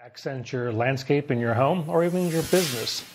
Accent your landscape in your home or even your business.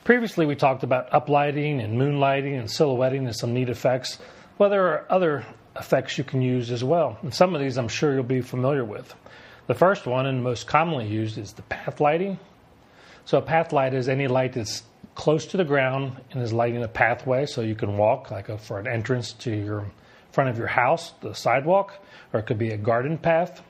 Previously, we talked about uplighting and moonlighting and silhouetting and some neat effects. Well, there are other effects you can use as well. And some of these I'm sure you'll be familiar with. The first one and most commonly used is the path lighting. So a path light is any light that's close to the ground and is lighting a pathway so you can walk, for an entrance to your front of your house, the sidewalk, or it could be a garden path.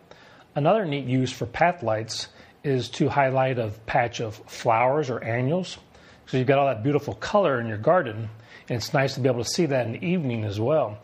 Another neat use for path lights is to highlight a patch of flowers or annuals. So you've got all that beautiful color in your garden, and it's nice to be able to see that in the evening as well.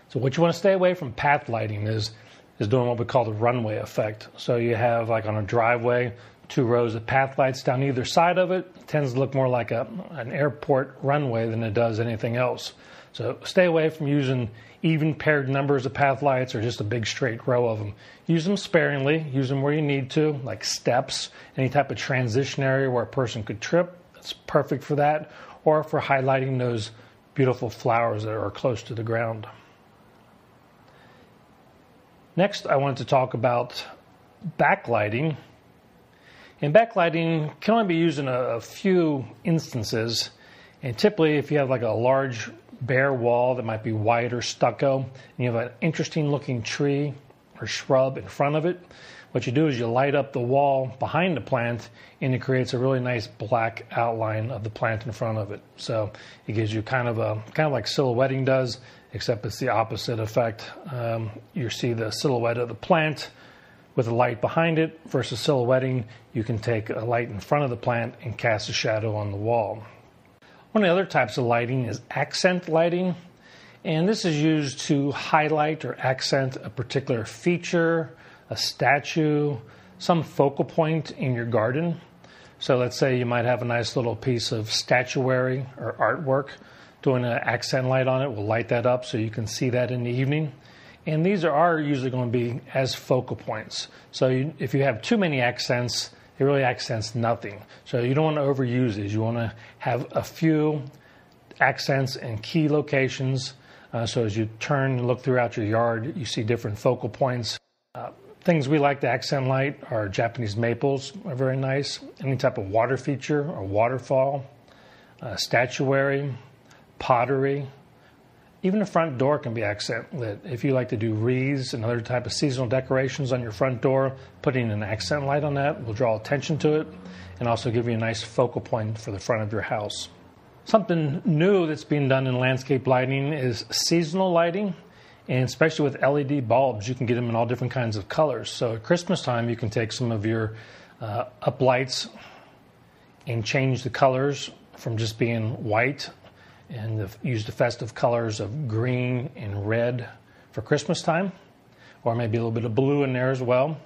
So what you want to stay away from path lighting is doing what we call the runway effect. So you have, like on a driveway, 2 rows of path lights down either side of it. It tends to look more like an airport runway than it does anything else. So stay away from using even paired numbers of path lights or just a big straight row of them. Use them sparingly, use them where you need to, like steps, any type of transition area where a person could trip. That's perfect for that, or for highlighting those beautiful flowers that are close to the ground. Next, I wanted to talk about backlighting. And backlighting can only be used in a few instances. And typically, if you have like a large bare wall that might be white or stucco, and you have an interesting looking tree or shrub in front of it, what you do is you light up the wall behind the plant and it creates a really nice black outline of the plant in front of it. So it gives you kind of like silhouetting does, except it's the opposite effect. You see the silhouette of the plant with a light behind it versus silhouetting. You can take a light in front of the plant and cast a shadow on the wall. One of the other types of lighting is accent lighting, and this is used to highlight or accent a particular feature, a statue, some focal point in your garden. So let's say you might have a nice little piece of statuary or artwork. Doing an accent light on it will light that up so you can see that in the evening. And these are usually going to be as focal points. So if you have too many accents, it really accents nothing. So you don't want to overuse these. You want to have a few accents in key locations. So as you turn and look throughout your yard, you see different focal points. Things we like to accent light are Japanese maples, are very nice. Any type of water feature or waterfall, statuary, pottery. Even the front door can be accent lit. If you like to do wreaths and other type of seasonal decorations on your front door, putting an accent light on that will draw attention to it and also give you a nice focal point for the front of your house. Something new that's being done in landscape lighting is seasonal lighting, and especially with LED bulbs, you can get them in all different kinds of colors. So at Christmas time, you can take some of your uplights and change the colors from just being white and use the festive colors of green and red for Christmas time, or maybe a little bit of blue in there as well.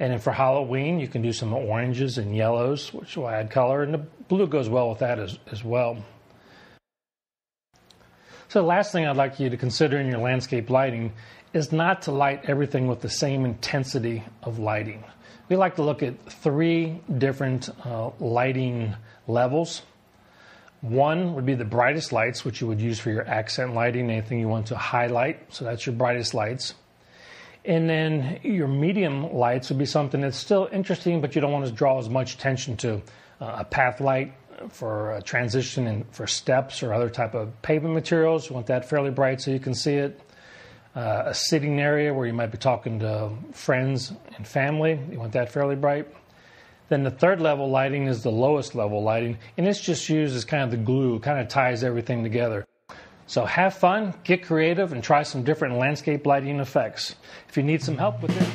And then for Halloween, you can do some oranges and yellows, which will add color, and the blue goes well with that as well. So the last thing I'd like you to consider in your landscape lighting is not to light everything with the same intensity of lighting. We like to look at 3 different lighting levels. One would be the brightest lights, which you would use for your accent lighting, anything you want to highlight. So that's your brightest lights. And then your medium lights would be something that's still interesting, but you don't want to draw as much attention to. A path light for a transition and for steps or other type of pavement materials. You want that fairly bright so you can see it. A sitting area where you might be talking to friends and family. You want that fairly bright. Then the third level lighting is the lowest level lighting, and it's just used as kind of the glue, kind of ties everything together. So have fun, get creative, and try some different landscape lighting effects. If you need some help with it,